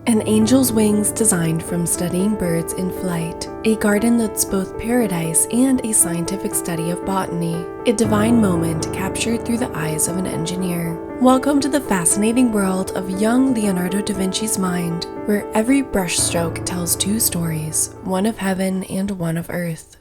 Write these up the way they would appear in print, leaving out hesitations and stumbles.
An angel's wings designed from studying birds in flight, a garden that's both paradise and a scientific study of botany, a divine moment captured through the eyes of an engineer. Welcome to the fascinating world of young Leonardo da Vinci's mind, where every brushstroke tells two stories, one of heaven and one of earth.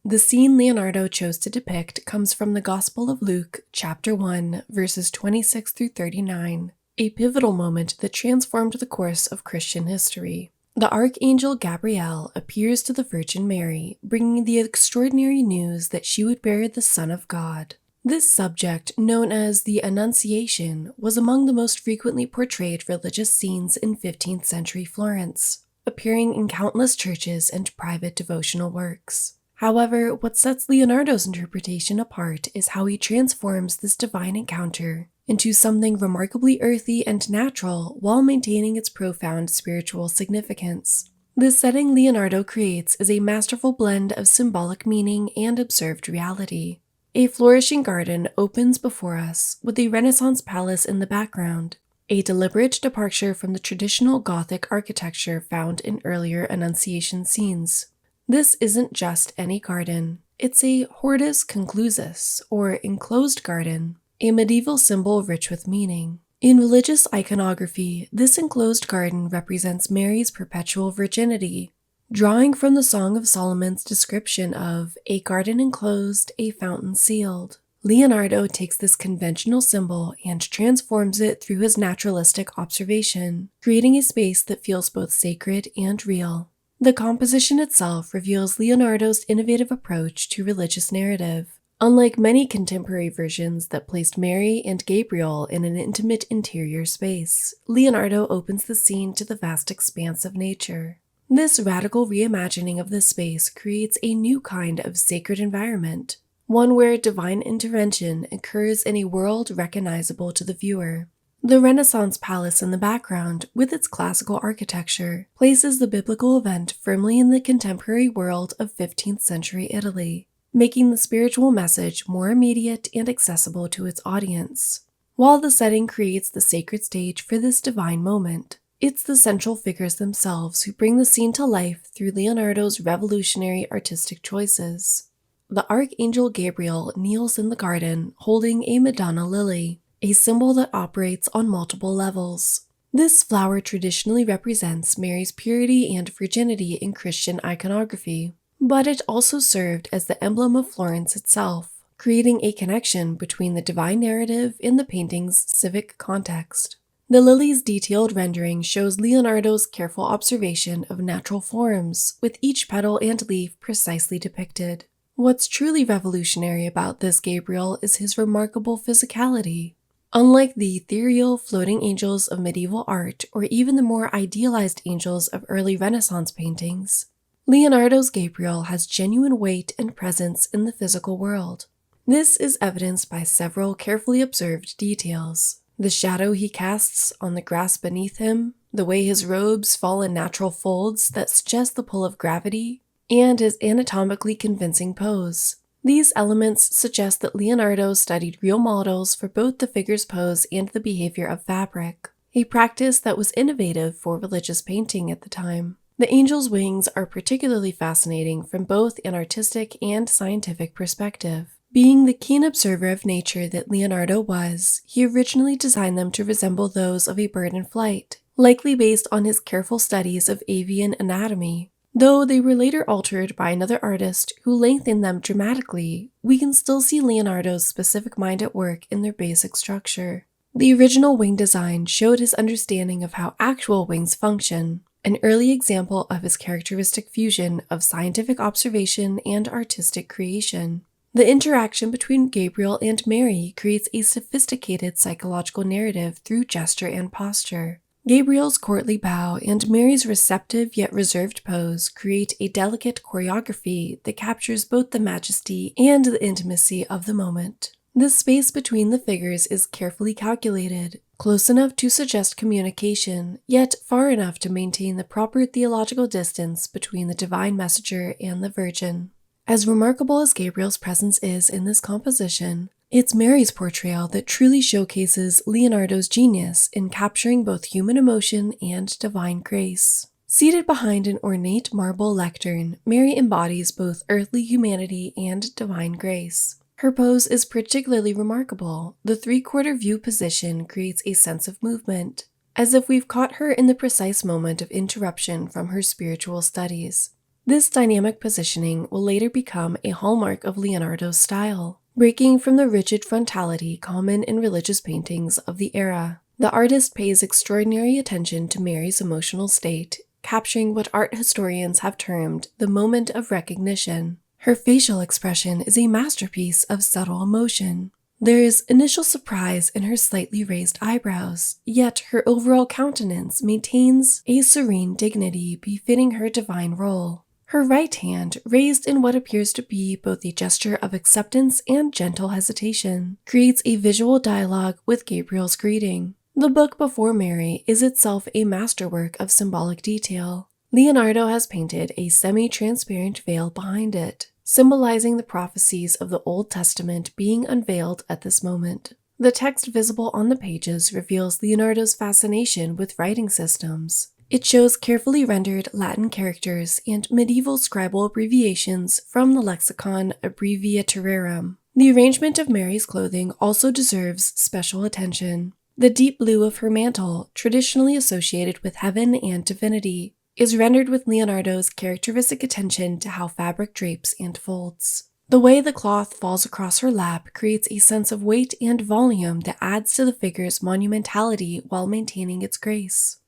The scene Leonardo chose to depict comes from the Gospel of Luke, chapter 1, verses 26 through 39. A pivotal moment that transformed the course of Christian history. The Archangel Gabriel appears to the Virgin Mary, bringing the extraordinary news that she would bear the Son of God. This subject, known as the Annunciation, was among the most frequently portrayed religious scenes in 15th century Florence, appearing in countless churches and private devotional works. However, what sets Leonardo's interpretation apart is how he transforms this divine encounter into something remarkably earthy and natural while maintaining its profound spiritual significance. The setting Leonardo creates is a masterful blend of symbolic meaning and observed reality. A flourishing garden opens before us, with a Renaissance palace in the background, a deliberate departure from the traditional Gothic architecture found in earlier Annunciation scenes. This isn't just any garden. It's a hortus conclusus, or enclosed garden, a medieval symbol rich with meaning. In religious iconography, this enclosed garden represents Mary's perpetual virginity, drawing from the Song of Solomon's description of a garden enclosed, a fountain sealed. Leonardo takes this conventional symbol and transforms it through his naturalistic observation, creating a space that feels both sacred and real. The composition itself reveals Leonardo's innovative approach to religious narrative. Unlike many contemporary versions that placed Mary and Gabriel in an intimate interior space, Leonardo opens the scene to the vast expanse of nature. This radical reimagining of the space creates a new kind of sacred environment, one where divine intervention occurs in a world recognizable to the viewer. The Renaissance palace in the background, with its classical architecture, places the biblical event firmly in the contemporary world of 15th century Italy, making the spiritual message more immediate and accessible to its audience. While the setting creates the sacred stage for this divine moment, it's the central figures themselves who bring the scene to life through Leonardo's revolutionary artistic choices. The Archangel Gabriel kneels in the garden holding a Madonna lily, a symbol that operates on multiple levels. This flower traditionally represents Mary's purity and virginity in Christian iconography, but it also served as the emblem of Florence itself, creating a connection between the divine narrative and the painting's civic context. The lily's detailed rendering shows Leonardo's careful observation of natural forms, with each petal and leaf precisely depicted. What's truly revolutionary about this Gabriel is his remarkable physicality. Unlike the ethereal, floating angels of medieval art or even the more idealized angels of early Renaissance paintings, Leonardo's Gabriel has genuine weight and presence in the physical world. This is evidenced by several carefully observed details. The shadow he casts on the grass beneath him, the way his robes fall in natural folds that suggest the pull of gravity, and his anatomically convincing pose. These elements suggest that Leonardo studied real models for both the figure's pose and the behavior of fabric, a practice that was innovative for religious painting at the time. The angel's wings are particularly fascinating from both an artistic and scientific perspective. Being the keen observer of nature that Leonardo was, he originally designed them to resemble those of a bird in flight, likely based on his careful studies of avian anatomy. Though they were later altered by another artist who lengthened them dramatically, we can still see Leonardo's specific mind at work in their basic structure. The original wing design showed his understanding of how actual wings function, an early example of his characteristic fusion of scientific observation and artistic creation. The interaction between Gabriel and Mary creates a sophisticated psychological narrative through gesture and posture. Gabriel's courtly bow and Mary's receptive yet reserved pose create a delicate choreography that captures both the majesty and the intimacy of the moment. The space between the figures is carefully calculated, close enough to suggest communication, yet far enough to maintain the proper theological distance between the divine messenger and the Virgin. As remarkable as Gabriel's presence is in this composition, It's Mary's portrayal that truly showcases Leonardo's genius in capturing both human emotion and divine grace. Seated behind an ornate marble lectern, Mary embodies both earthly humanity and divine grace. Her pose is particularly remarkable. The three-quarter view position creates a sense of movement, as if we've caught her in the precise moment of interruption from her spiritual studies. This dynamic positioning will later become a hallmark of Leonardo's style, breaking from the rigid frontality common in religious paintings of the era. The artist pays extraordinary attention to Mary's emotional state, capturing what art historians have termed the moment of recognition. Her facial expression is a masterpiece of subtle emotion. There is initial surprise in her slightly raised eyebrows, yet her overall countenance maintains a serene dignity befitting her divine role. Her right hand, raised in what appears to be both a gesture of acceptance and gentle hesitation, creates a visual dialogue with Gabriel's greeting. The book before Mary is itself a masterwork of symbolic detail. Leonardo has painted a semi-transparent veil behind it, symbolizing the prophecies of the Old Testament being unveiled at this moment. The text visible on the pages reveals Leonardo's fascination with writing systems. It shows carefully rendered Latin characters and medieval scribal abbreviations from the lexicon Abbreviaturarum. The arrangement of Mary's clothing also deserves special attention. The deep blue of her mantle, traditionally associated with heaven and divinity, is rendered with Leonardo's characteristic attention to how fabric drapes and folds. The way the cloth falls across her lap creates a sense of weight and volume that adds to the figure's monumentality while maintaining its grace.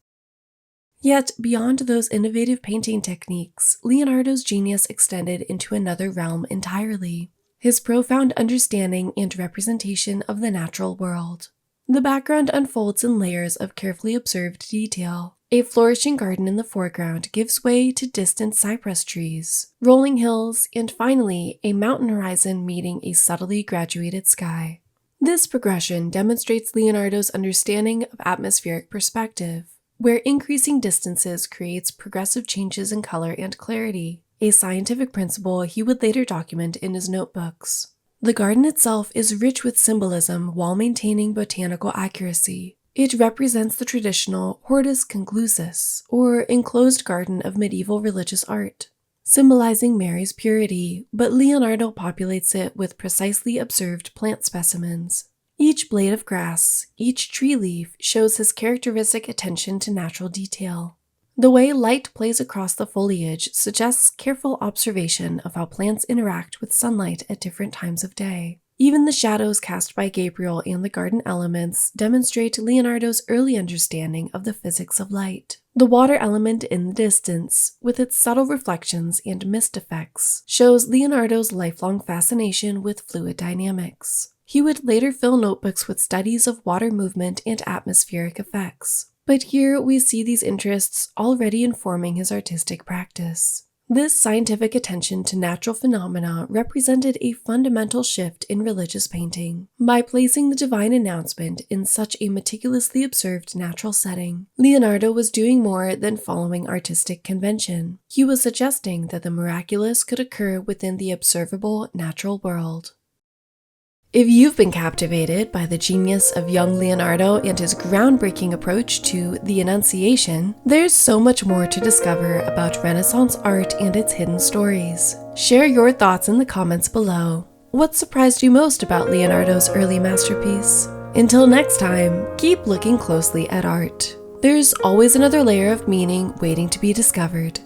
Yet, beyond those innovative painting techniques, Leonardo's genius extended into another realm entirely: his profound understanding and representation of the natural world. The background unfolds in layers of carefully observed detail. A flourishing garden in the foreground gives way to distant cypress trees, rolling hills, and finally, a mountain horizon meeting a subtly graduated sky. This progression demonstrates Leonardo's understanding of atmospheric perspective, where increasing distances creates progressive changes in color and clarity, a scientific principle he would later document in his notebooks. The garden itself is rich with symbolism while maintaining botanical accuracy. It represents the traditional hortus conclusus, or enclosed garden of medieval religious art, symbolizing Mary's purity, but Leonardo populates it with precisely observed plant specimens. Each blade of grass, each tree leaf shows his characteristic attention to natural detail. The way light plays across the foliage suggests careful observation of how plants interact with sunlight at different times of day. Even the shadows cast by Gabriel and the garden elements demonstrate Leonardo's early understanding of the physics of light. The water element in the distance, with its subtle reflections and mist effects, shows Leonardo's lifelong fascination with fluid dynamics. He would later fill notebooks with studies of water movement and atmospheric effects. But here we see these interests already informing his artistic practice. This scientific attention to natural phenomena represented a fundamental shift in religious painting. By placing the divine announcement in such a meticulously observed natural setting, Leonardo was doing more than following artistic convention. He was suggesting that the miraculous could occur within the observable natural world. If you've been captivated by the genius of young Leonardo and his groundbreaking approach to the Annunciation, there's so much more to discover about Renaissance art and its hidden stories. Share your thoughts in the comments below. What surprised you most about Leonardo's early masterpiece? Until next time, keep looking closely at art. There's always another layer of meaning waiting to be discovered.